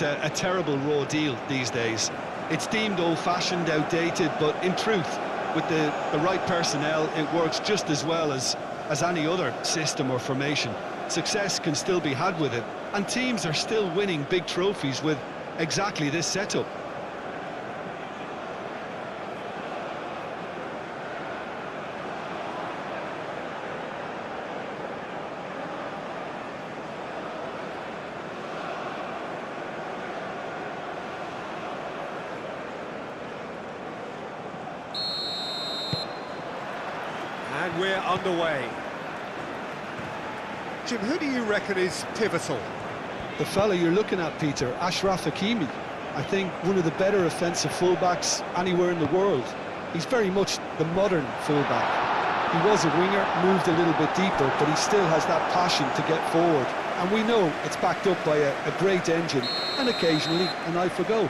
A terrible raw deal these days. It's deemed old-fashioned, outdated, but in truth, with the right personnel, it works just as well as any other system or formation. Success can still be had with it, and teams are still winning big trophies with exactly this setup. And we're underway. Jim, who do you reckon is pivotal? The fella you're looking at, Peter, Achraf Hakimi. I think one of the better offensive fullbacks anywhere in the world. He's very much the modern fullback. He was a winger, moved a little bit deeper, but he still has that passion to get forward. And we know it's backed up by a great engine and occasionally an eye for goal.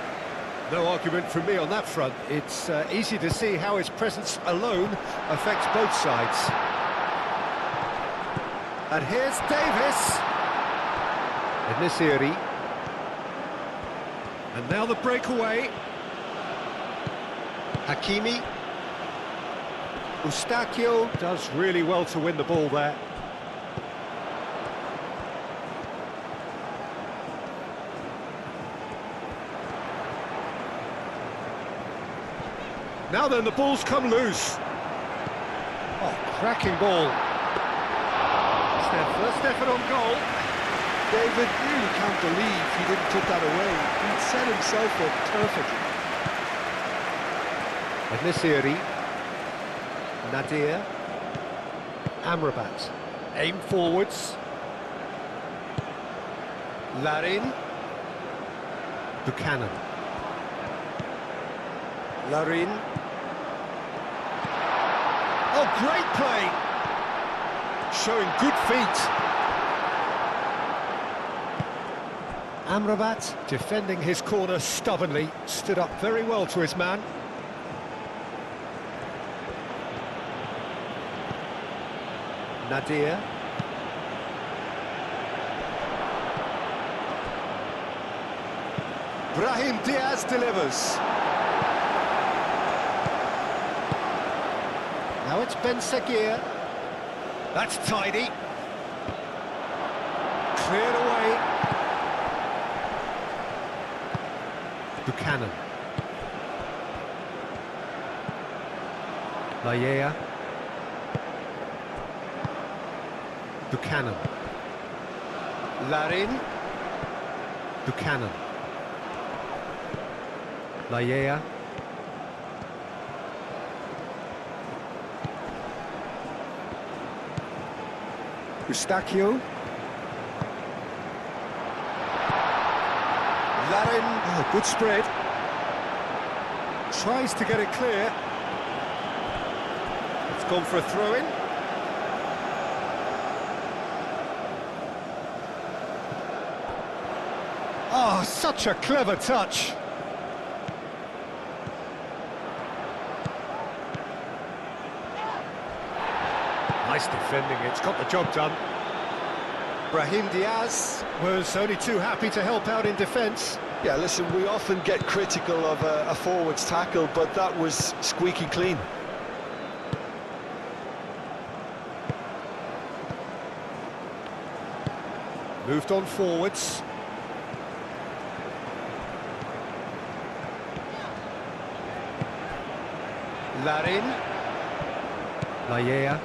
No argument from me on that front. It's easy to see how his presence alone affects both sides. And here's Davis. Enesiri. And now the breakaway. Hakimi. Eustáquio does really well to win the ball there. Now then, the ball's come loose. Oh, cracking ball. It's their first effort on goal. David really can't believe he didn't put that away. He set himself up perfectly. Enesiri. Nadir. Amrabat. Aim forwards. Larin. Buchanan. Larin. Oh, great play! Showing good feet. Amrabat, defending his corner stubbornly, stood up very well to his man. Nadir. Brahim Diaz delivers. Now it's Ben Seguir. That's tidy. Cleared away. Buchanan. Laya. Buchanan. Larin. Buchanan. Laya. Eustáquio. Larin, oh, good spread. Tries to get it clear. It's gone for a throw-in. Oh, such a clever touch. Nice defending, it's got the job done. Brahim Diaz was only too happy to help out in defence. Yeah, listen, we often get critical of a forward's tackle, but that was squeaky clean. Moved on forwards. Larin. Laya.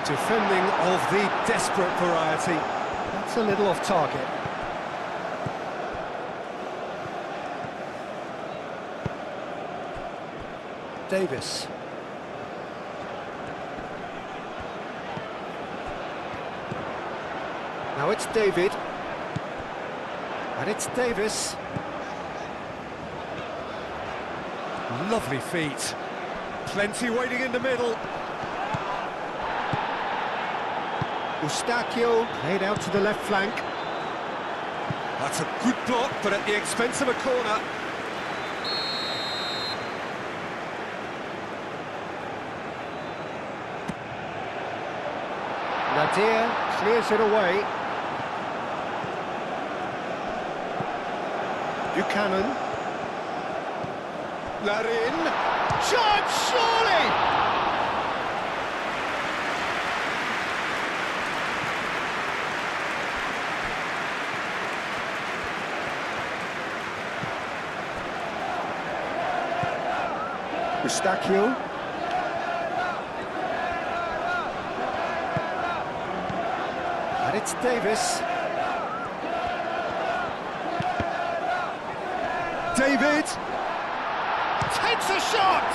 Defending of the desperate variety. That's a little off target. Davis. Now it's David. And it's Davis. Lovely feet. Plenty waiting in the middle. Eustáquio played out to the left flank. That's a good block, but at the expense of a corner. Nadir clears it away. Buchanan. Larin. Shot, surely! Eustachio. And it's Davis. David takes a shot!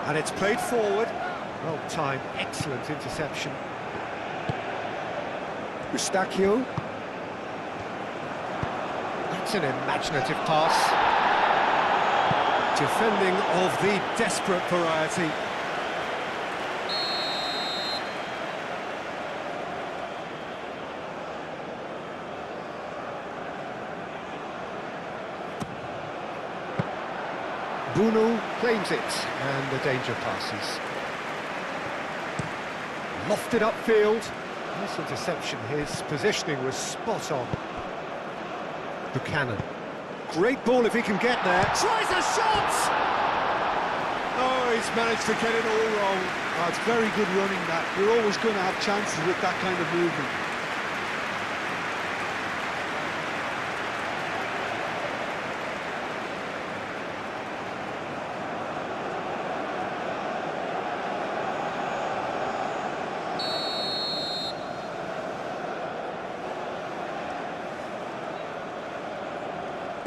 And it's played forward. Well timed, excellent interception. Eustachio. That's an imaginative pass. Defending of the desperate variety. Bruno claims it, and the danger passes. Lofted upfield. Nice interception, his positioning was spot on. Buchanan. Great ball if he can get there. Tries a shot! Oh, he's managed to get it all wrong. Oh, it's very good running, that. You're always going to have chances with that kind of movement.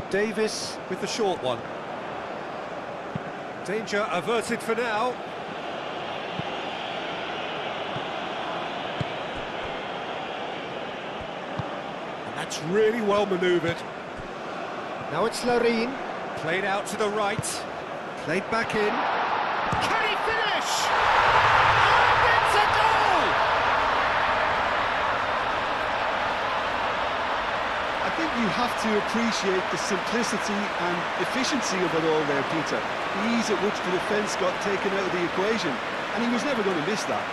Davis with the short one. Danger averted for now. And that's really well manoeuvred. Now it's Larin. Played out to the right. Played back in. Can he finish? And it's a goal! I think you have to appreciate the simplicity and efficiency of it all there, Peter. The ease at which the defence got taken out of the equation, and he was never going to miss that.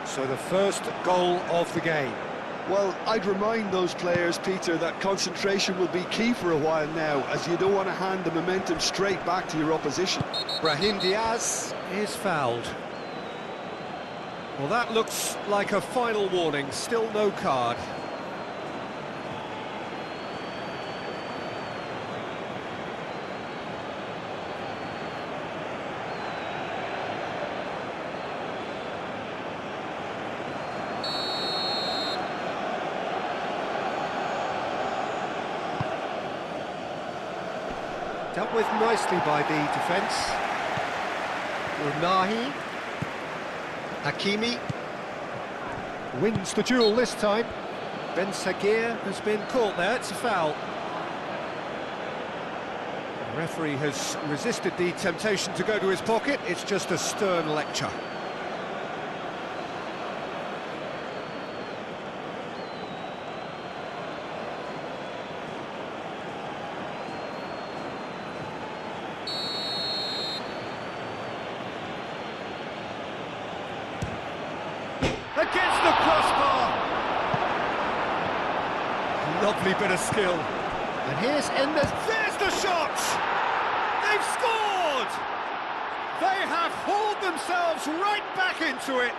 So the first goal of the game. Well, I'd remind those players, Peter, that concentration will be key for a while now, as you don't want to hand the momentum straight back to your opposition. Brahim Diaz is fouled. Well, that looks like a final warning, still no card. Dealt with nicely by the defence. Unahi. Hakimi. Wins the duel this time. Ben Sagir has been caught there, it's a foul. The referee has resisted the temptation to go to his pocket, it's just a stern lecture. Against the crossbar! Lovely bit of skill. And here's Enders. There's the shot! They've scored! They have hauled themselves right back into it.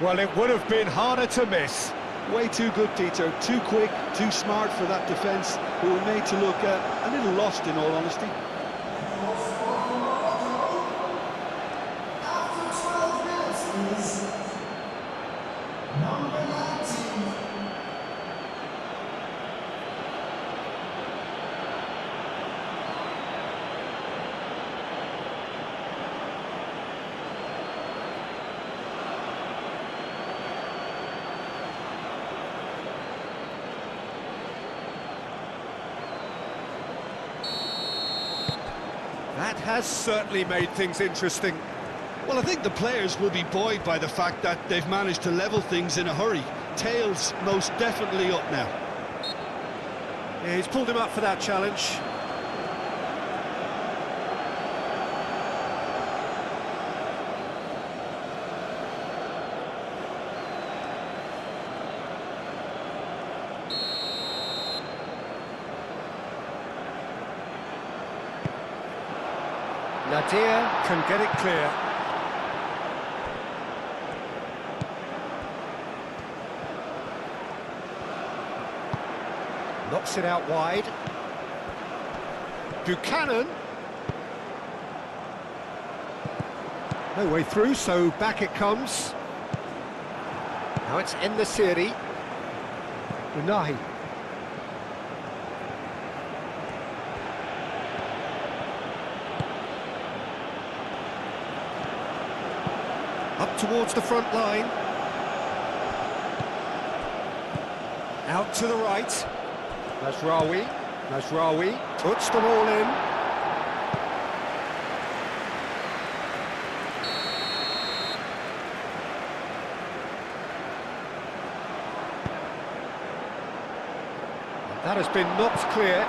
Well, it would have been harder to miss. Way too good, Peter. Too quick, too smart for that defence, who were made to look a little lost, in all honesty. That has certainly made things interesting. Well, I think the players will be buoyed by the fact that they've managed to level things in a hurry. Tails most definitely up now. Yeah, he's pulled him up for that challenge. Nadir can get it clear. Knocks it out wide. Buchanan. No way through, so back it comes. Now it's En-Nesyri. Unahi. Up towards the front line. Out to the right. Nasraoui puts the ball in. That has been knocked clear.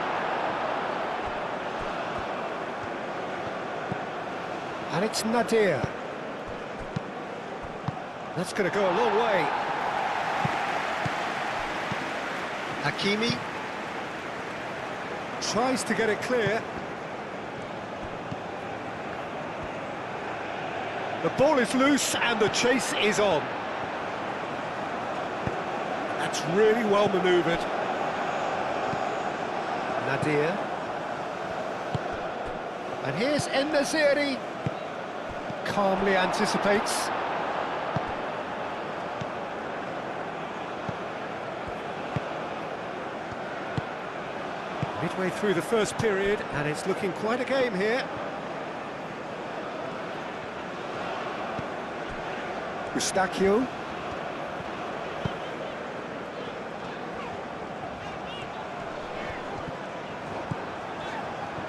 And it's Nadir. That's going to go a long way. Hakimi tries to get it clear. The ball is loose and the chase is on. That's really well manoeuvred. Nadir. And here's En-Nesyri. Calmly anticipates. Midway through the first period, and it's looking quite a game here. Eustachio.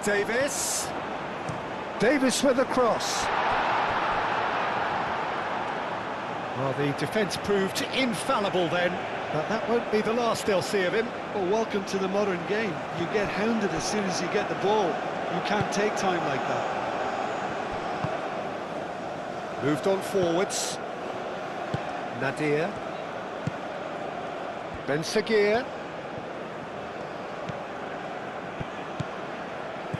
Davis. Davis with a cross. Well, the defence proved infallible then, but that won't be the last they'll see of him. Well, welcome to the modern game. You get hounded as soon as you get the ball. You can't take time like that. Moved on forwards. Nadir. Ben Seguir.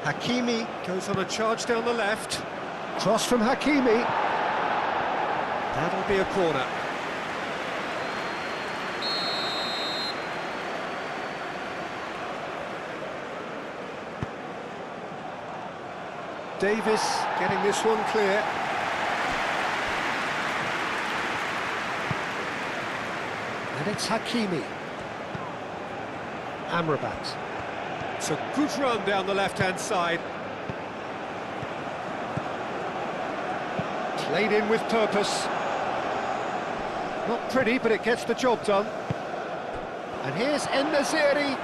Hakimi goes on a charge down the left. Cross from Hakimi. That'll be a corner. Davis getting this one clear. And it's Hakimi. Amrabat. It's a good run down the left-hand side. Played in with purpose. Not pretty, but it gets the job done. And here's En-Nesyri.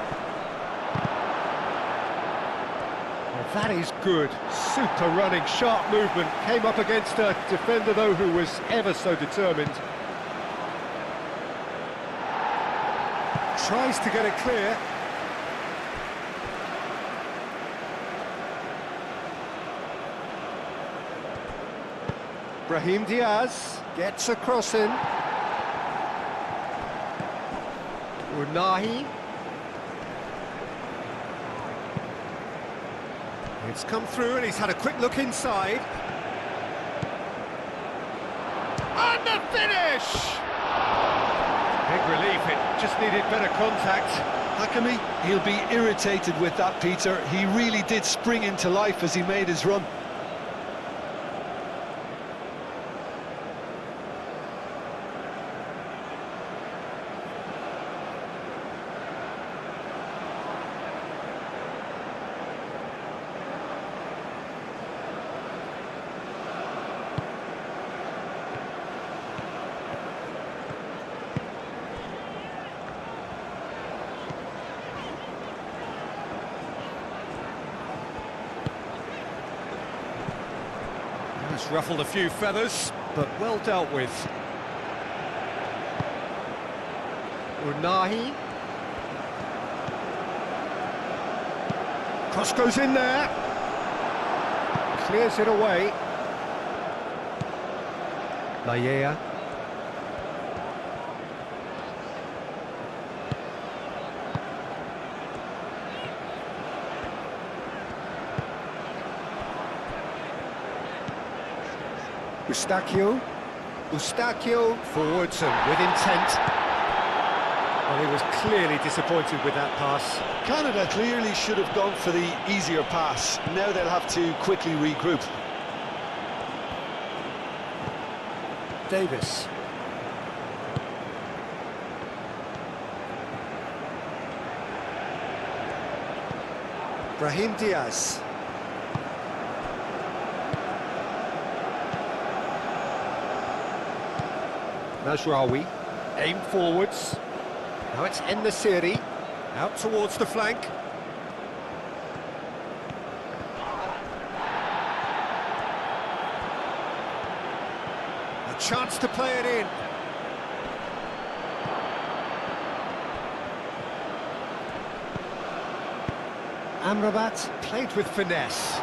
Well, that is good. Super running, sharp movement. Came up against a defender, though, who was ever so determined. Tries to get it clear. Brahim Diaz gets a cross in. Unahi. It's come through and he's had a quick look inside. And the finish! Big relief, it just needed better contact. Hakimi, he'll be irritated with that, Peter. He really did spring into life as he made his run. Just ruffled a few feathers, but well dealt with. Unahi. Cross goes in there. Clears it away. Laia. Eustachio forwards and with intent. Well, he was clearly disappointed with that pass. Canada clearly should have gone for the easier pass. Now they'll have to quickly regroup. Davis. Brahim Diaz. Mazraoui, aim forwards. Now it's En-Nesyri, out towards the flank. A chance to play it in. Amrabat played with finesse.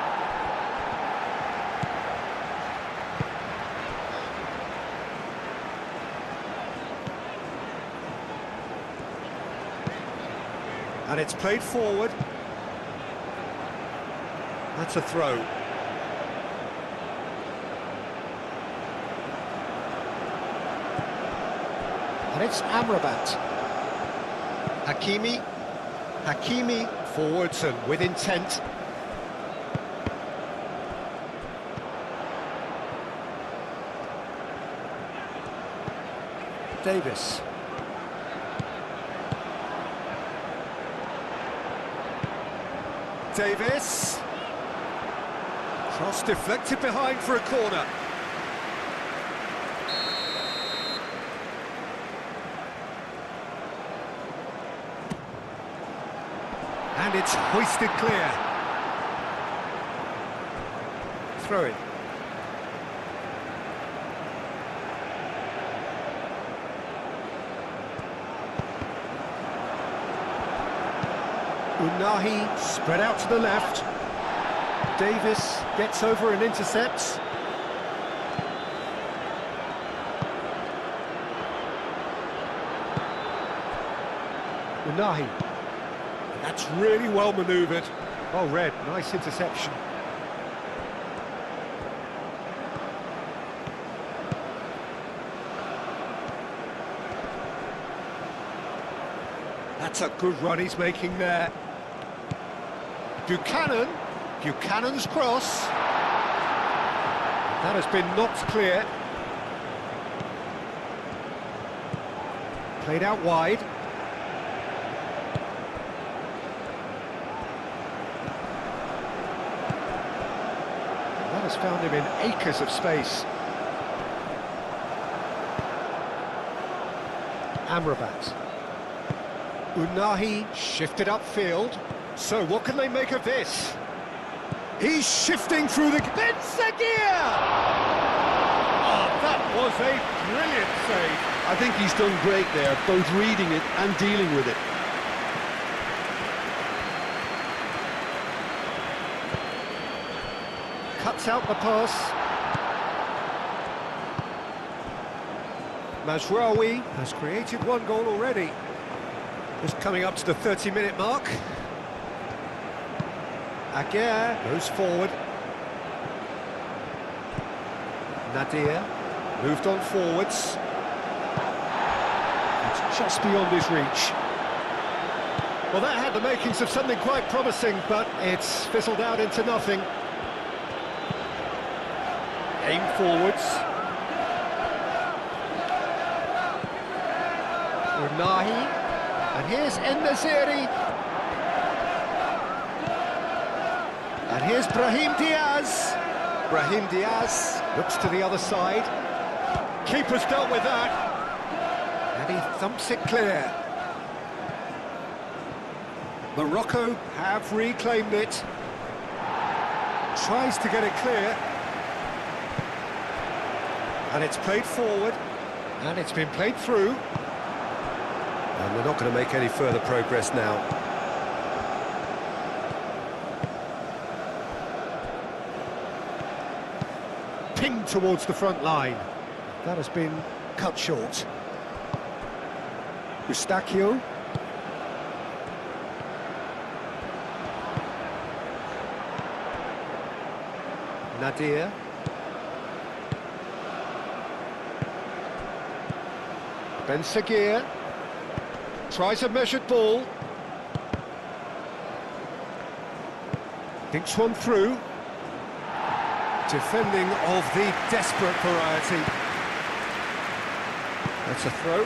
And it's played forward. That's a throw. And it's Amrabat. Hakimi forwards and with intent. Davis. Davis. Cross deflected behind for a corner. And it's hoisted clear. Throw it. Unahi spread out to the left. Davis gets over and intercepts. Unahi. That's really well manoeuvred. Oh, Red, nice interception. That's a good run he's making there. Buchanan's cross. That has been knocked clear. Played out wide. That has found him in acres of space. Amrabat. Unahi shifted upfield. So what can they make of this? He's shifting through the... Benzagir! Oh, that was a brilliant save. I think he's done great there, both reading it and dealing with it. Cuts out the pass. Mazraoui has created one goal already. Just coming up to the 30-minute mark. Aguirre goes forward. Nadir moved on forwards. It's just beyond his reach. Well, that had the makings of something quite promising, but it's fizzled out into nothing. Aim forwards. Unahi. And here's En-Nesyri. And here's Brahim Diaz. Brahim Diaz looks to the other side. Keeper's dealt with that. And he thumps it clear. Morocco have reclaimed it. Tries to get it clear. And it's played forward. And it's been played through. And they're not going to make any further progress now. Pinged towards the front line. That has been cut short. Eustachio. Nadir. Ben Seguir. Tries a measured ball. Thinks one through. Defending of the desperate variety. That's a throw.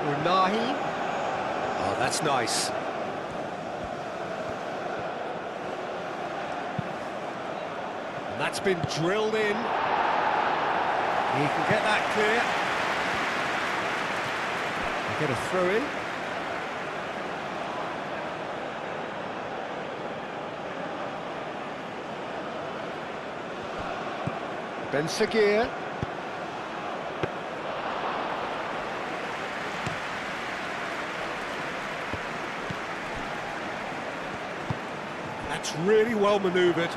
Unahi. Oh, that's nice. And that's been drilled in. He can get that clear. Get a throw in. Ben Seguir. That's really well manoeuvred.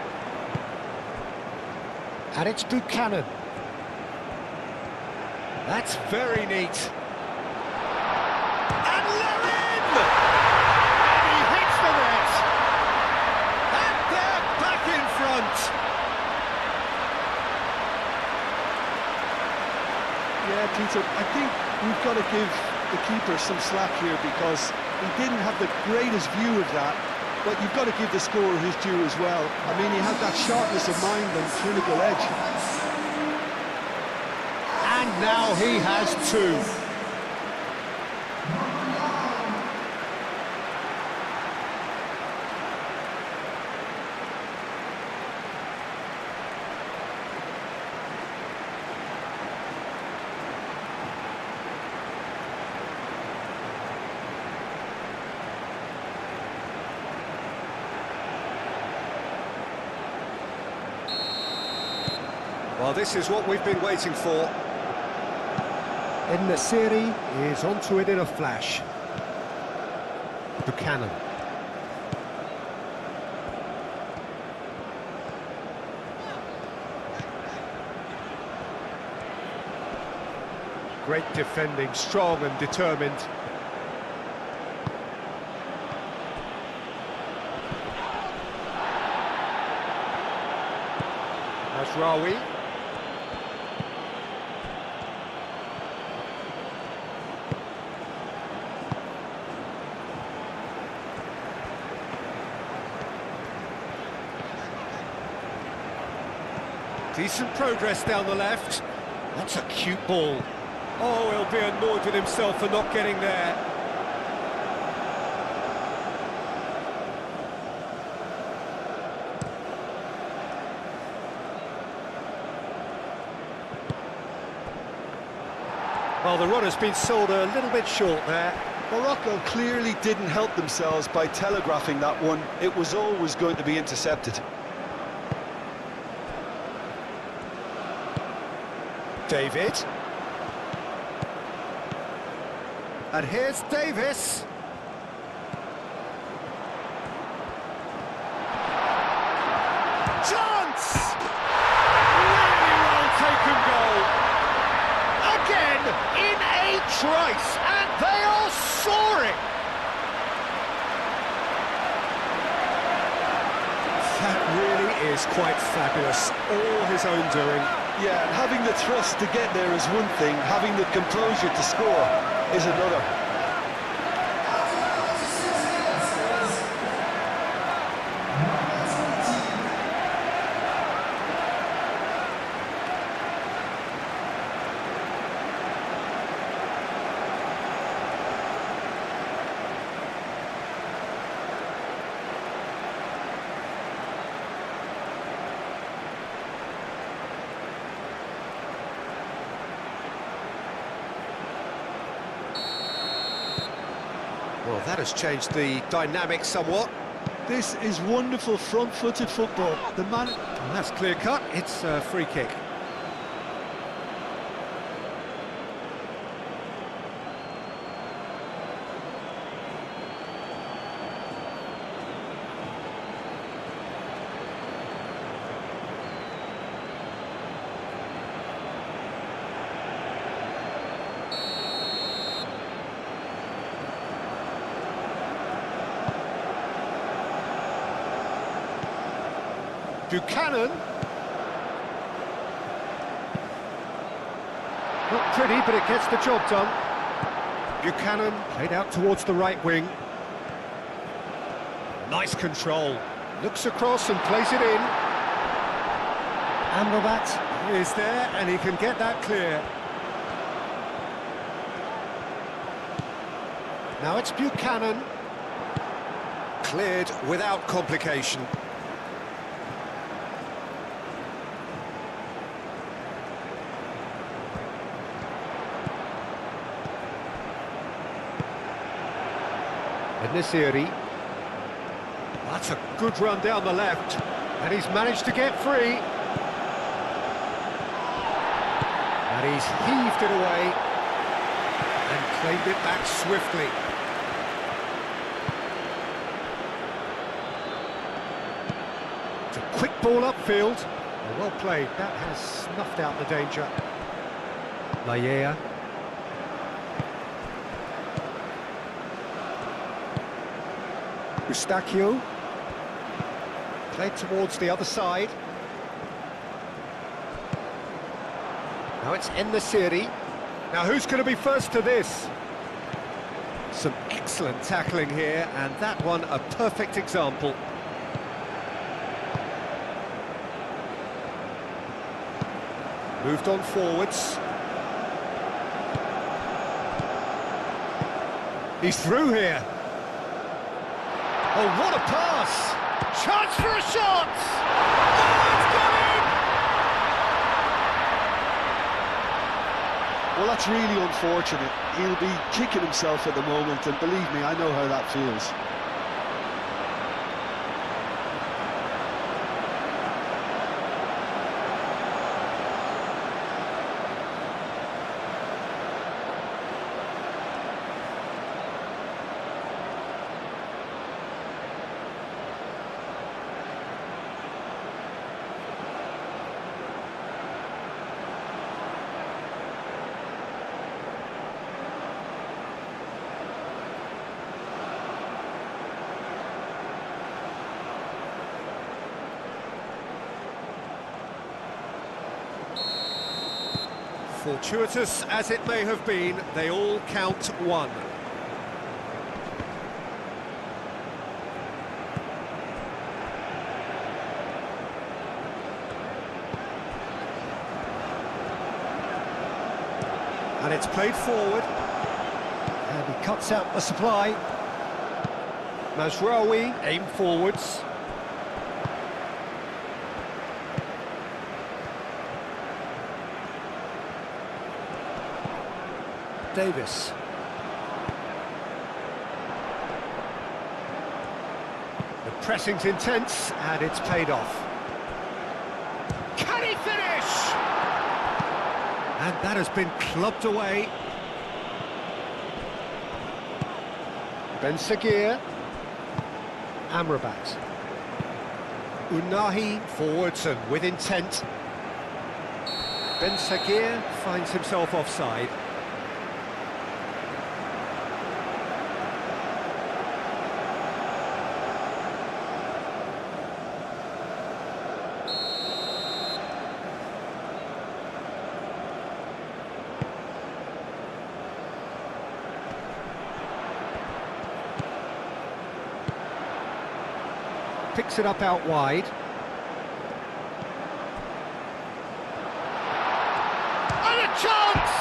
And it's Buchanan. That's very neat. And Larin! And he hits the net. And they're back in front. Yeah, Peter, I think we've got to give the keeper some slack here because he didn't have the greatest view of that, but you've got to give the scorer his due as well. I mean, he had that sharpness of mind and clinical edge. And now he has two. Well, this is what we've been waiting for. En-Nesyri is onto it in a flash. Buchanan. Great defending, strong and determined. Rawi. Decent progress down the left. That's a cute ball. Oh, he'll be annoyed with himself for not getting there. Well, the run has been sold a little bit short there. Morocco clearly didn't help themselves by telegraphing that one. It was always going to be intercepted. David. And here's Davis. Chance! Really well taken goal. Again, in a trice, and they are soaring. That really is quite fabulous. All his own doing. Yeah, and having the thrust to get there is one thing, having the composure to score is another. Well, that has changed the dynamic somewhat. This is wonderful front-footed football. The man... And that's clear cut, it's a free kick. Buchanan. Not pretty, but it gets the job done. Buchanan played out towards the right wing. Nice control. Looks across and plays it in. Amrabat is there, and he can get that clear. Now it's Buchanan. Cleared without complication. Nisiri. That's a good run down the left, and he's managed to get free. And he's heaved it away and claimed it back swiftly. It's a quick ball upfield. Well played, that has snuffed out the danger. Laya. Eustachio, played towards the other side. Now it's En-Nesyri. Now who's going to be first to this? Some excellent tackling here, and that one a perfect example. Moved on forwards. He's through here. Oh, what a pass! Chance for a shot! Oh, it's gone in! Well, that's really unfortunate. He'll be kicking himself at the moment, and believe me, I know how that feels. Fortuitous as it may have been, they all count one. And it's played forward. And he cuts out the supply. Mazraoui aimed forwards. Davis. The pressing's intense, and it's paid off. Can he finish? And that has been clubbed away. Ben Seguir. Amrabat. Unahi forwards and with intent. Ben Seguir finds himself offside. Picks it up out wide. And a chance!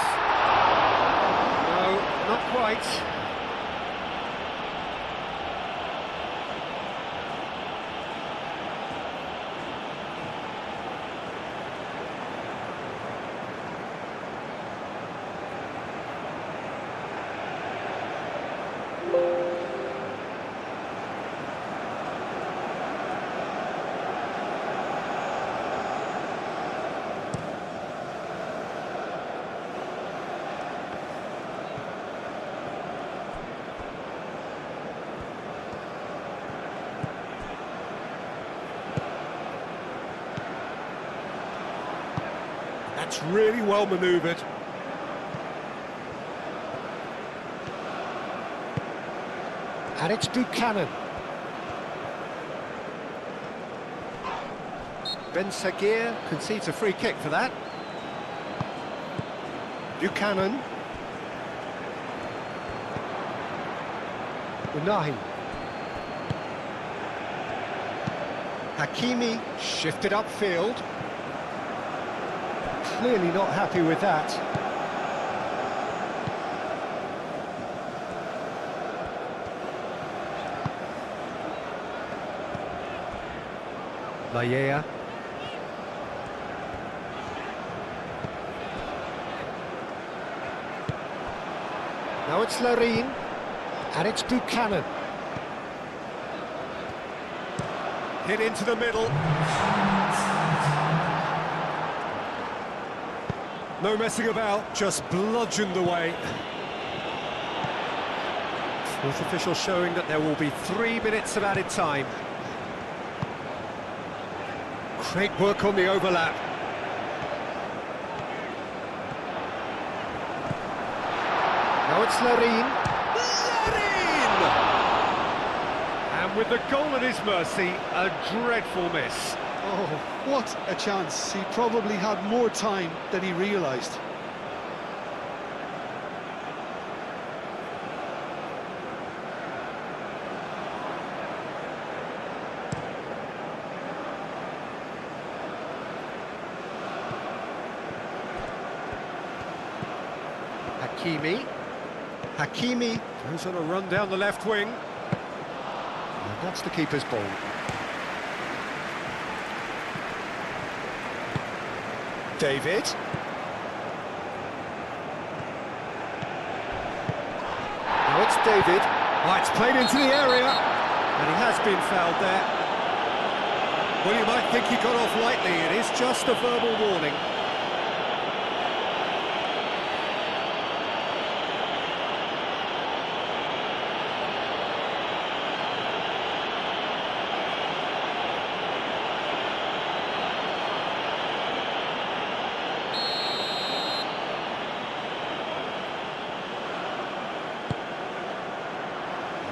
No, not quite. that's really well manoeuvred. And it's Buchanan. Ben Sagir concedes a free kick for that. Buchanan. Unahi. Hakimi shifted upfield. Clearly not happy with that. Layea. Now it's Larine, and it's Buchanan. Hit into the middle. No messing about, just bludgeoned away. Fourth official showing that there will be 3 minutes of added time. Great work on the overlap. Now it's Larine. Larine! And with the goal at his mercy, a dreadful miss. Oh, what a chance. He probably had more time than he realised. Hakimi goes on a run down the left wing. And that's the keeper's ball. David. Now it's David. Oh, it's played into the area. And he has been fouled there. Well, you might think he got off lightly. It is just a verbal warning.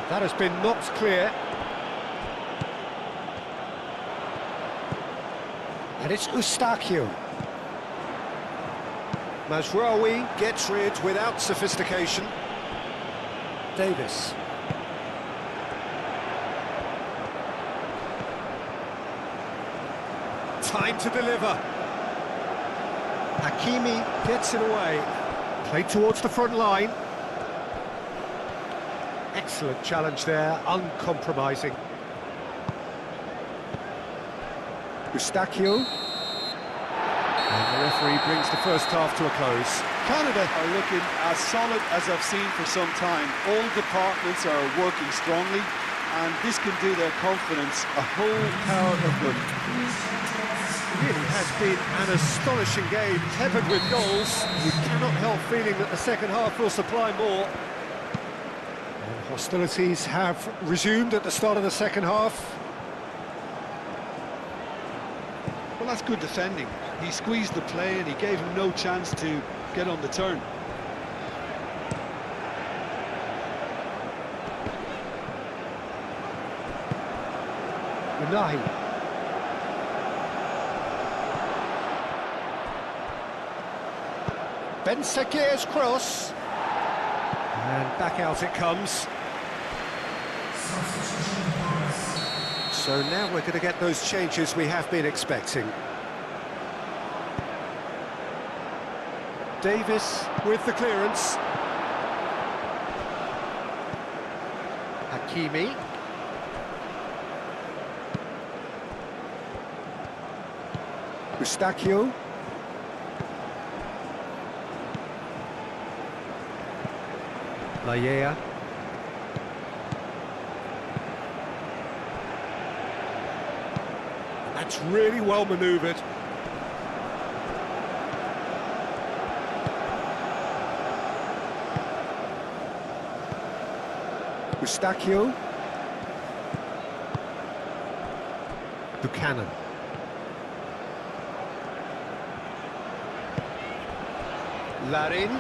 That has been knocked clear. And it's Eustáquio. Mazraoui gets rid without sophistication. Davis. Time to deliver. Hakimi gets it away. Played towards the front line. Excellent challenge there, uncompromising. Eustáquio. And the referee brings the first half to a close. Canada are looking as solid as I've seen for some time. All departments are working strongly, and this can do their confidence a whole power of good. It really has been an astonishing game, peppered with goals. You cannot help feeling that the second half will supply more. Hostilities have resumed at the start of the second half. Well, that's good defending. He squeezed the play and he gave him no chance to get on the turn. Unahi. Ben Sagir's cross. And back out it comes. So now we're going to get those changes we have been expecting. Davis with the clearance. Hakimi. Eustáquio. Layea. That's really well manoeuvred. Eustáquio. Buchanan. Larin.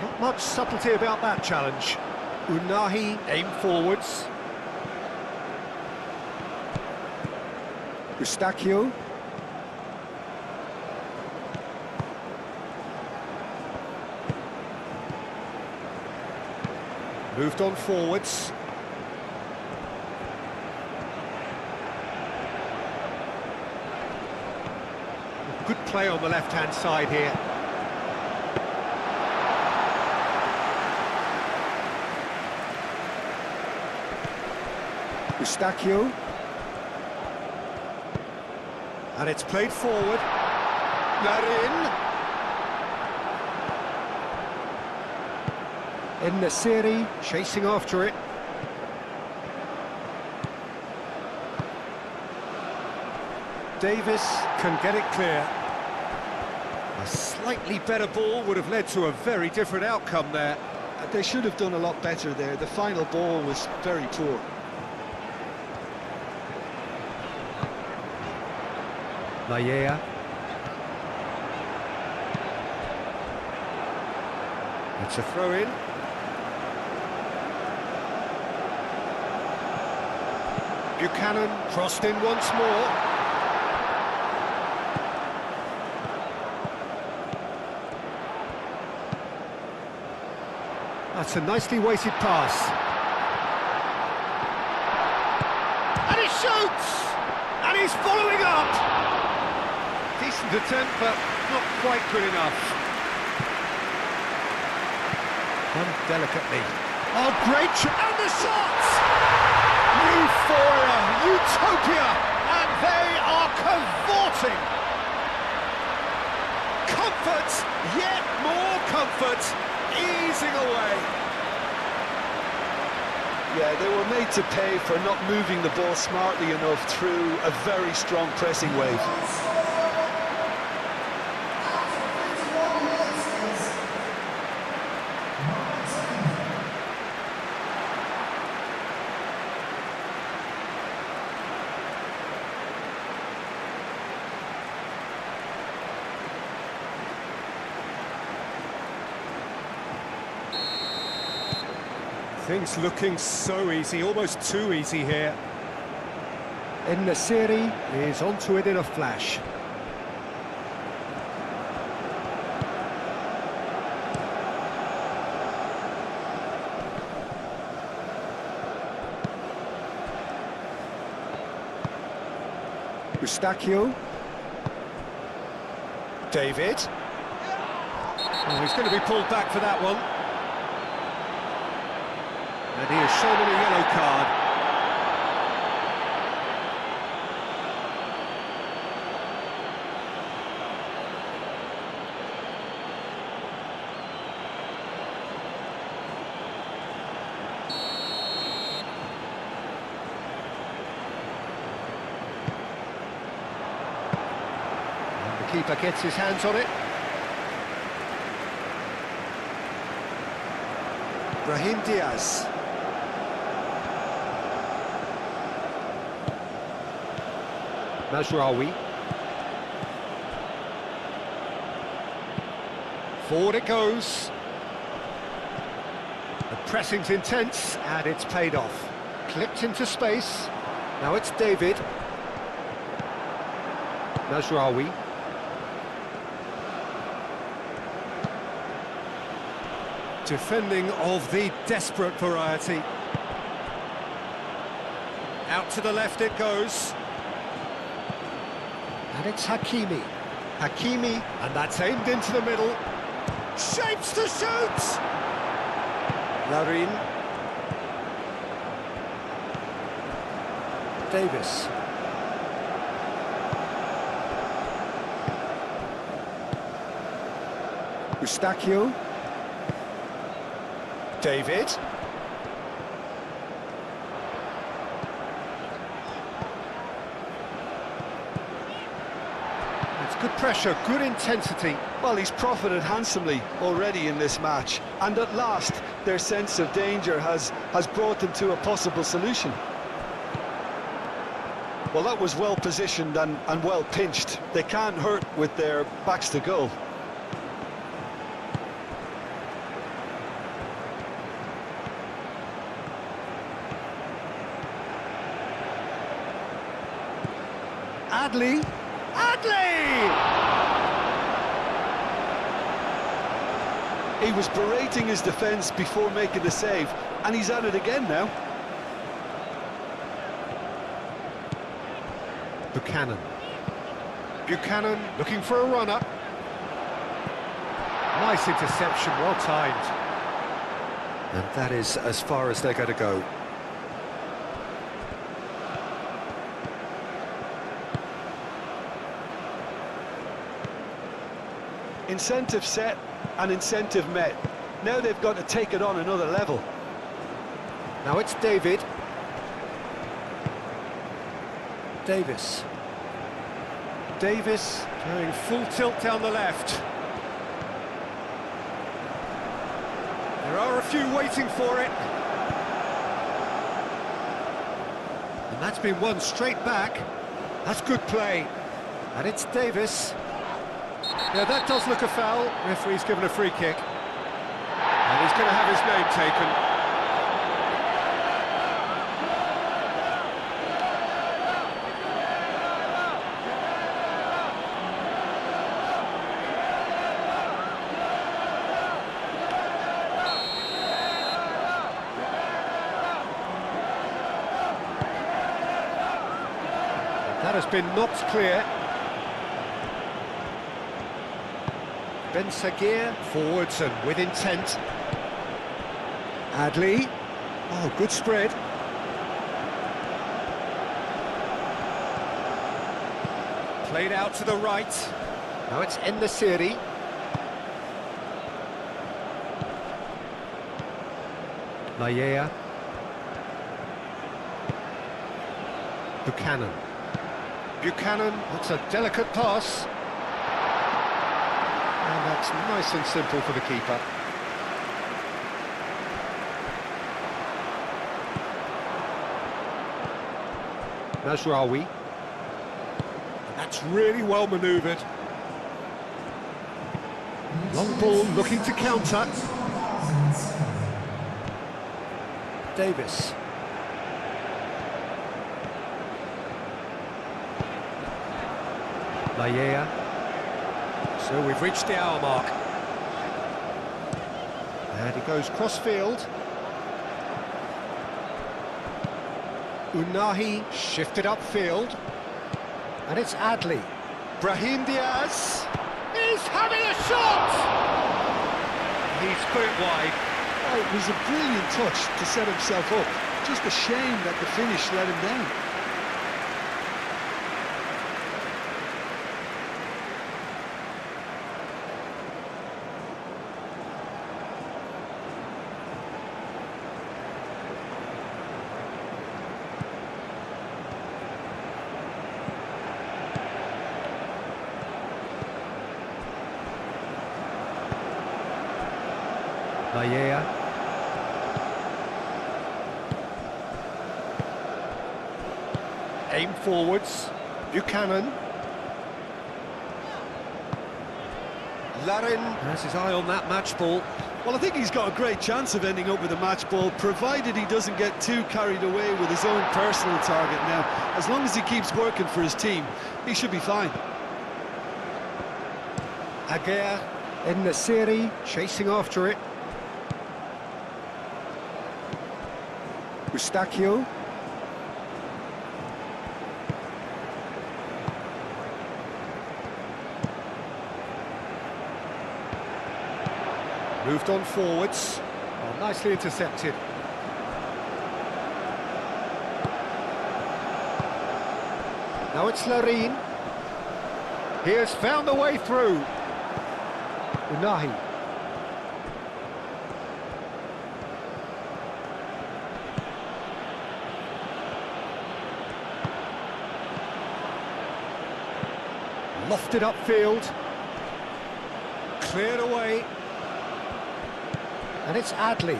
Not much subtlety about that challenge. Unahi aim forwards. Eustachio. Moved on forwards. Good play on the left-hand side here. Eustachio. And it's played forward. Larin. In the series, chasing after it. Davis can get it clear. A slightly better ball would have led to a very different outcome there. They should have done a lot better there. The final ball was very poor. Laya. It's a throw-in. Buchanan crossed in once more. That's a nicely weighted pass. And he shoots! And he's following up! Decent attempt, but not quite good enough. Done delicately. Oh, great shot! And the shot! Euphoria, utopia, and they are cavorting. Comfort, yet more comfort, easing away. Yeah, they were made to pay for not moving the ball smartly enough through a very strong pressing wave. Things looking so easy, almost too easy here. In the series is onto it in a flash. Eustachio. David. Oh, he's going to be pulled back for that one. And he is shown a yellow card. And the keeper gets his hands on it. Brahim Diaz. Mazraoui. Forward it goes. The pressing's intense, and it's paid off. Clipped into space. Now it's David. Mazraoui. Defending of the desperate variety. Out to the left it goes. And it's Hakimi. Hakimi, and that's aimed into the middle. Shapes to shoot! Larin. Davis. Eustachio. David. Good pressure, good intensity. Well, he's profited handsomely already in this match, and at last their sense of danger has brought them to a possible solution. Well, that was well positioned and well pinched. They can't hurt with their backs to goal. Adley! He was berating his defence before making the save, and he's at it again now. Buchanan looking for a runner. Nice interception, well timed. And that is as far as they're going to go. Incentive set and incentive met. Now they've got to take it on another level. Now it's Davis. Davis going full tilt down the left. There are a few waiting for it. And that's been won straight back. That's good play. And it's Davis. Yeah, that does look a foul. Referee's given a free kick. And he's going to have his name taken. That has been knocked clear. Ben Sagir forwards and with intent. Adley. Oh, good spread. Played out to the right. Now it's En-Nesyri. Layea. Buchanan, that's a delicate pass. And that's nice and simple for the keeper. Mazraoui. And that's really well manoeuvred. Long ball looking to counter. Davis. Layea. So we've reached the hour mark. And he goes cross-field. Unahi shifted upfield. And it's Adley. Brahim Diaz. He's having a shot! He's put it wide. Oh, it was a brilliant touch to set himself up. Just a shame that the finish let him down. Layea. Aim forwards. Buchanan. Larin has his eye on that match ball. Well, I think he's got a great chance of ending up with a match ball, provided he doesn't get too carried away with his own personal target now. As long as he keeps working for his team, he should be fine. Aguirre. En-Nesyri chasing after it. Eustachio. Moved on forwards. Oh, nicely intercepted. Now it's Larin. He has found a way through. Unahi. Lofted upfield. Cleared away. And it's Adley.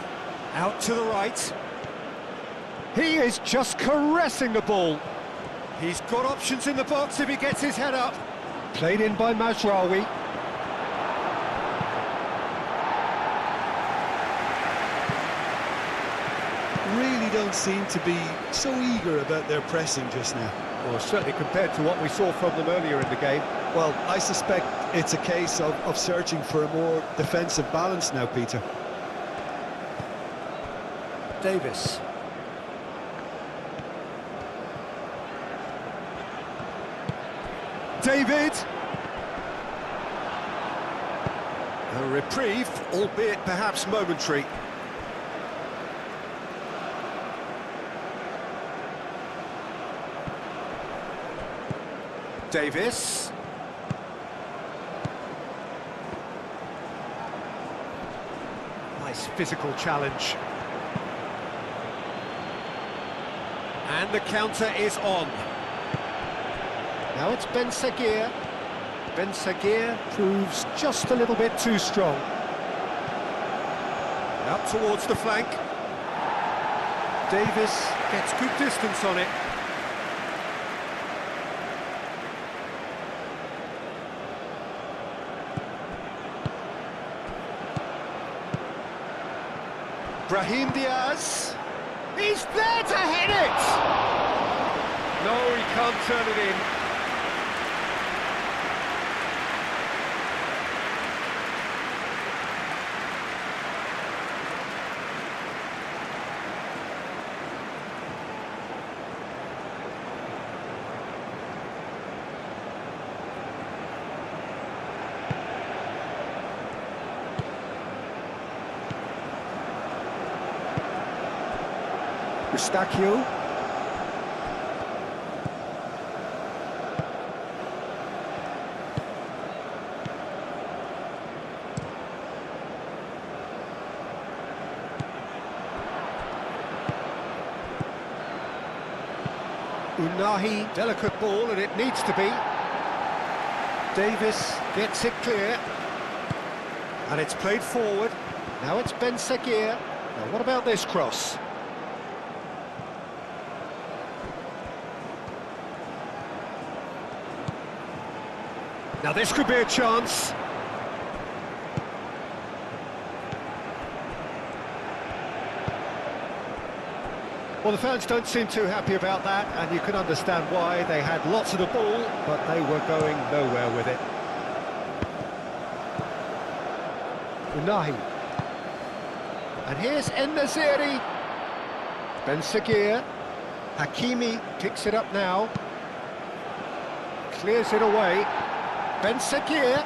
Out to the right. He is just caressing the ball. He's got options in the box if he gets his head up. Played in by Mazraoui. Really don't seem to be so eager about their pressing just now. Well, certainly compared to what we saw from them earlier in the game. Well, I suspect it's a case of searching for a more defensive balance now, Peter. Davis. David! A reprieve, albeit perhaps momentary. Davis. Nice physical challenge. And the counter is on. Now it's Ben Seguir. Ben Seguir proves just a little bit too strong. Out towards the flank. Davis gets good distance on it. Brahim Diaz. He's there to hit it! No, he can't turn it in. Eustachio. Unahi, delicate ball, and it needs to be. Davis gets it clear. And it's played forward. Now it's Ben Seguir. Now what about this cross? Now this could be a chance. Well, the fans don't seem too happy about that, and you can understand why. They had lots of the ball, but they were going nowhere with it. Unahi. And here's En-Nesyri. Ben Seguir. Hakimi picks it up now. Clears it away. Ben Seguir.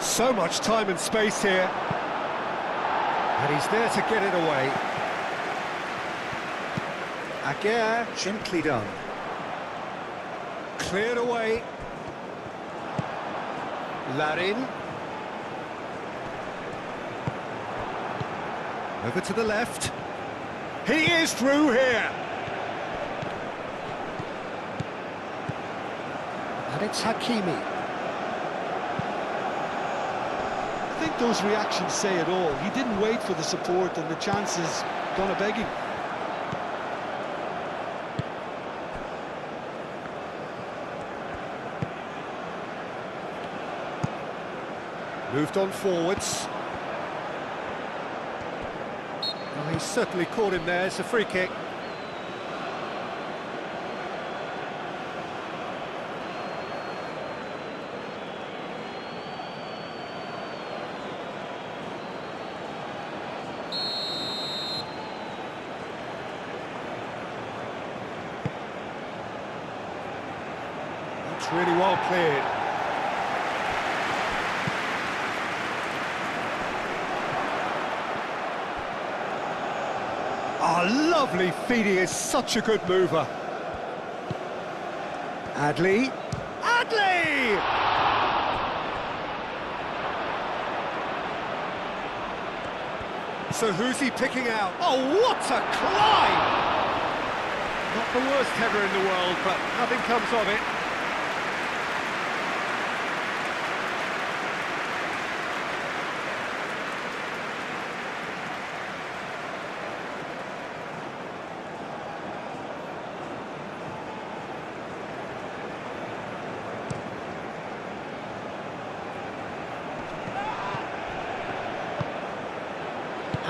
So much time and space here. And he's there to get it away. Aguirre, gently done. Cleared away. Larin. Over to the left. He is through here. And it's Hakimi. I think those reactions say it all. He didn't wait for the support, and the chance is gonna beg him. Moved on forwards. Well, he's certainly caught him there. It's a free kick. That's really well cleared. Oh, lovely feed, he is such a good mover. Adley. Adley! So who's he picking out? Oh, what a climb! Not the worst header in the world, but nothing comes of it.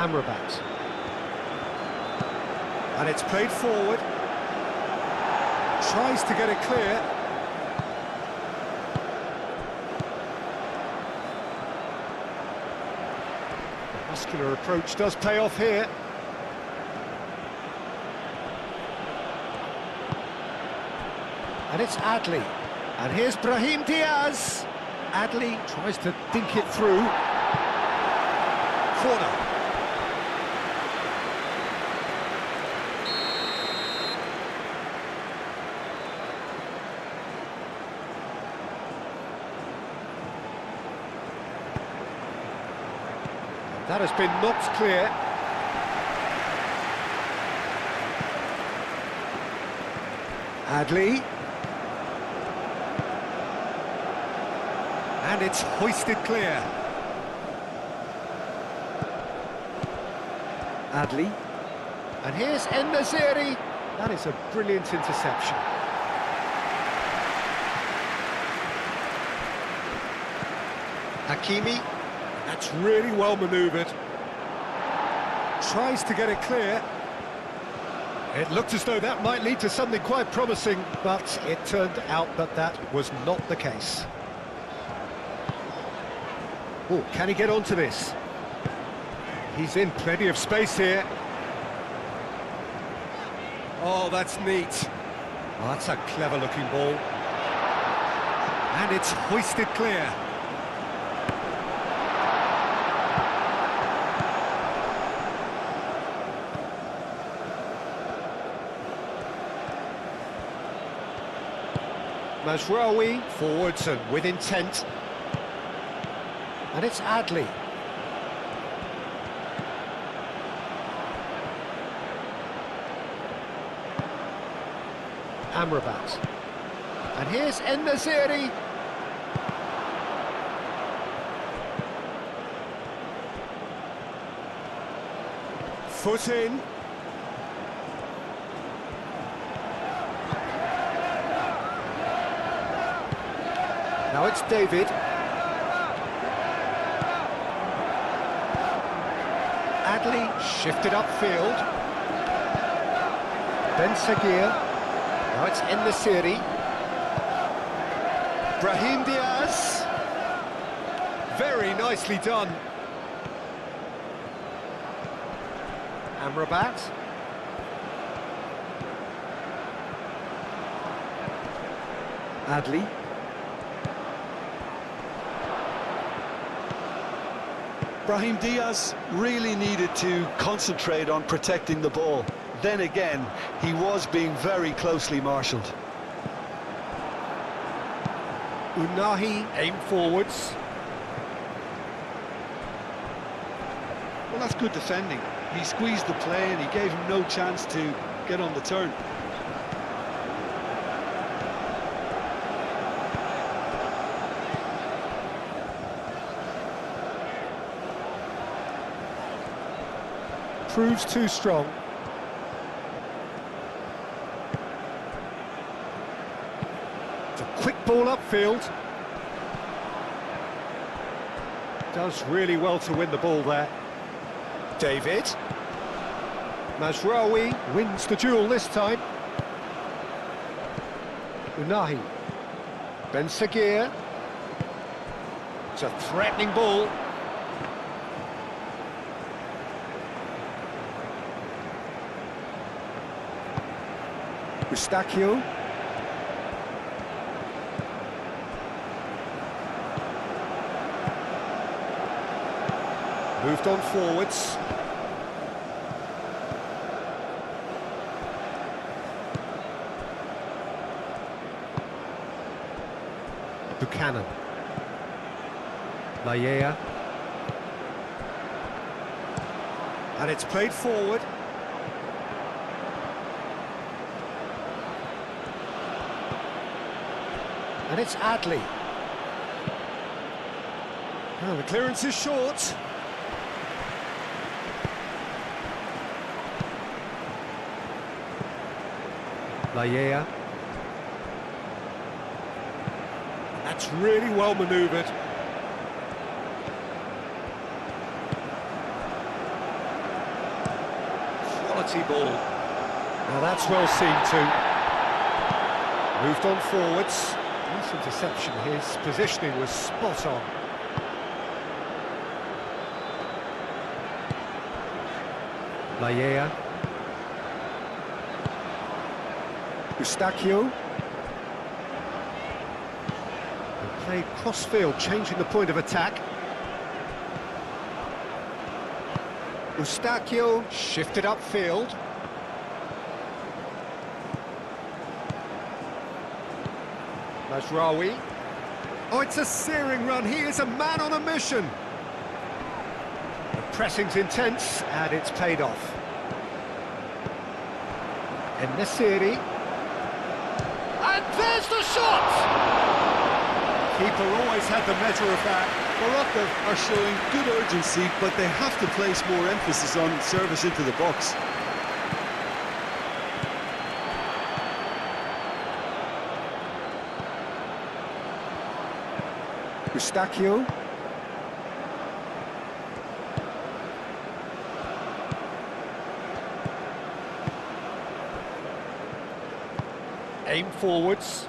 Amrabat. And it's played forward. Tries to get it clear. Muscular approach does pay off here. And it's Adli. And here's Brahim Diaz. Adli tries to dink it through. Corner. That has been knocked clear. Adli. And it's hoisted clear. Adli. And here's En-Nesyri. That is a brilliant interception. Hakimi. That's really well manoeuvred. Tries to get it clear. It looked as though that might lead to something quite promising, but it turned out that that was not the case. Oh, can he get onto this? He's in plenty of space here. Oh, that's neat. Oh, that's a clever-looking ball. And it's hoisted clear. Mazraoui, forwards and with intent. And it's Adli. Amrabat. And here's En-Nesyri. Foot in. Now it's David. Adli shifted upfield. Ben Seguir. Now it's En-Nesyri. Brahim Diaz. Very nicely done. Amrabat. Adli. Brahim Diaz really needed to concentrate on protecting the ball. Then again, he was being very closely marshalled. Unahi aimed forwards. Well, that's good defending. He squeezed the play and he gave him no chance to get on the turn. Proves too strong. It's a quick ball upfield. Does really well to win the ball there. David. Mazraoui wins the duel this time. Unahi. Ben Seguir. It's a threatening ball. Eustachio. Moved on forwards. Buchanan. Laia. And it's played forward. And it's Adli. Oh, the clearance is short. Laia. That's really well manoeuvred. quality ball. Now that's well seen too. Moved on forwards. Nice interception. His positioning was spot on. Laya. Eustachio. And played cross-field, changing the point of attack. Eustachio shifted upfield. Mazraoui. Oh, it's a searing run. He is a man on a mission. The pressing's intense, and it's paid off. En-Nesyri. And there's the shot! Keeper always had the measure of that. Morocco are showing good urgency, but they have to place more emphasis on service into the box. Eustachio. Aim forwards.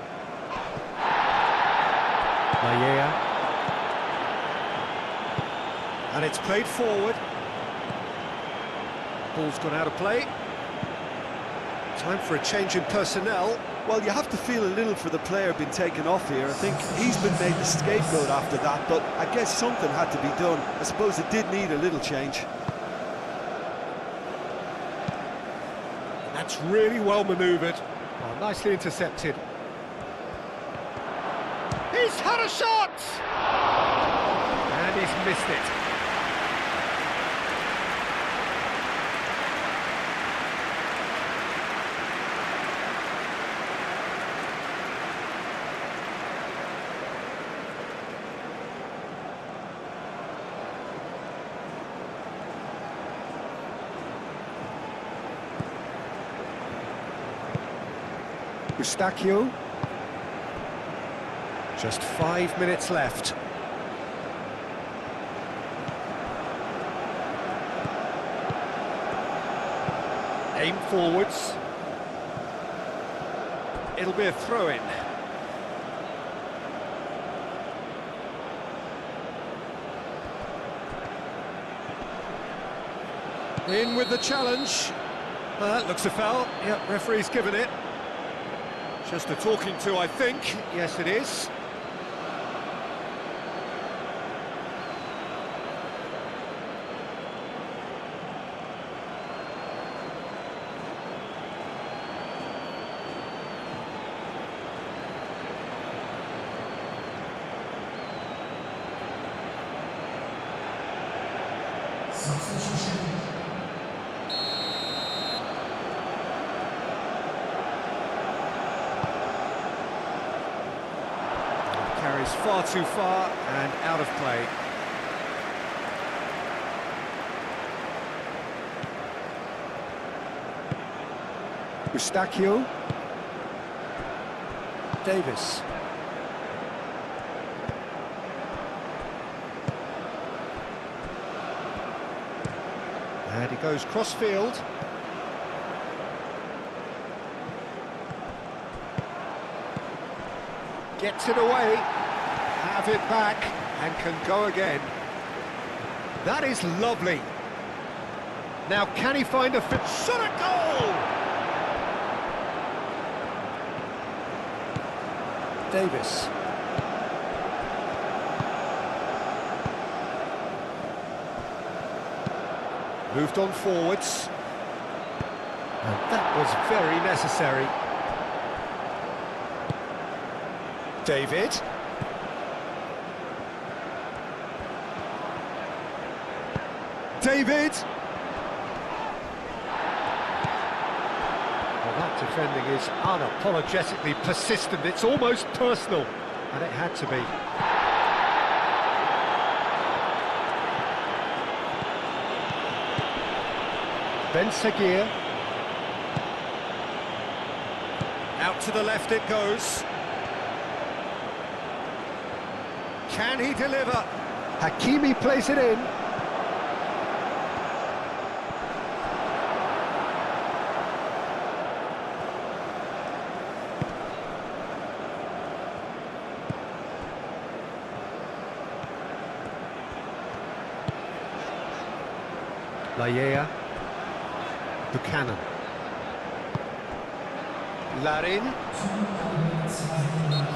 Laya. And it's played forward. Ball's gone out of play. Time for a change in personnel. Well, you have to feel a little for the player being taken off here. I think he's been made the scapegoat after that, but I guess something had to be done. I suppose it did need a little change. That's really well manoeuvred. Oh, nicely intercepted. He's had a shot! And he's missed it. Eustachio. Just 5 minutes left. Aim forwards. It'll be a throw-in. In with the challenge. That looks a foul. Yep, referee's given it. Just a talking to, I think. Yes, it is. Carries far too far and out of play. Eustachio. Davis. And he goes cross-field. Gets it away, have it back, and can go again. That is lovely. Now, can he find a fit? Shot a goal! Davis. Moved on forwards. And that was very necessary. David. David! Well, that defending is unapologetically persistent. It's almost personal, and it had to be. Ben Seguir. Out to the left it goes. Can he deliver? Hakimi plays it in. Laya. Buchanan. Larin.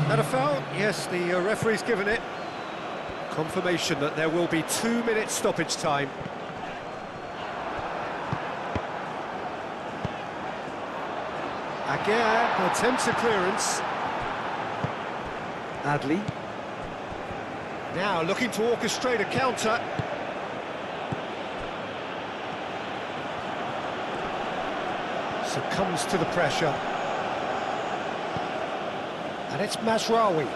That a foul? Yes, the referee's given it. Confirmation that there will be 2 minutes stoppage time. Aguirre attempts a clearance. Adley. Now looking to orchestrate a counter. Succumbs to the pressure. And it's Mazraoui.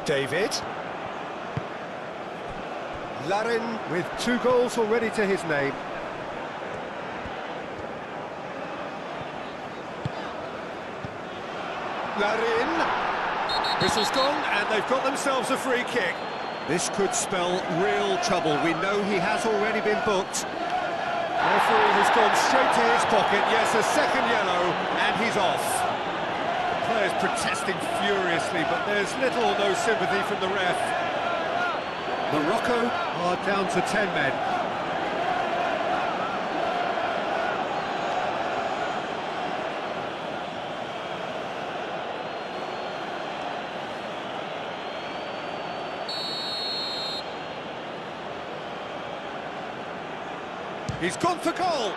David. Larin with 2 goals already to his name. Larin. Whistle's gone and they've got themselves a free kick. This could spell real trouble. We know he has already been booked. Referee has gone straight to his pocket. Yes, a second yellow, and he's off. The players protesting furiously, but there's little or no sympathy from the ref. Morocco are down to 10 men. He's gone for goal.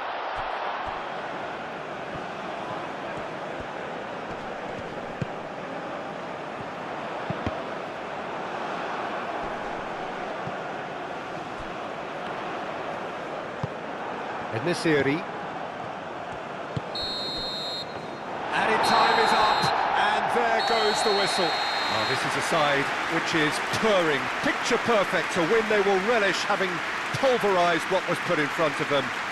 Nesiri. Added time is up, and there goes the whistle. Oh, this is a side which is purring, picture perfect, a win they will relish, having pulverised what was put in front of them.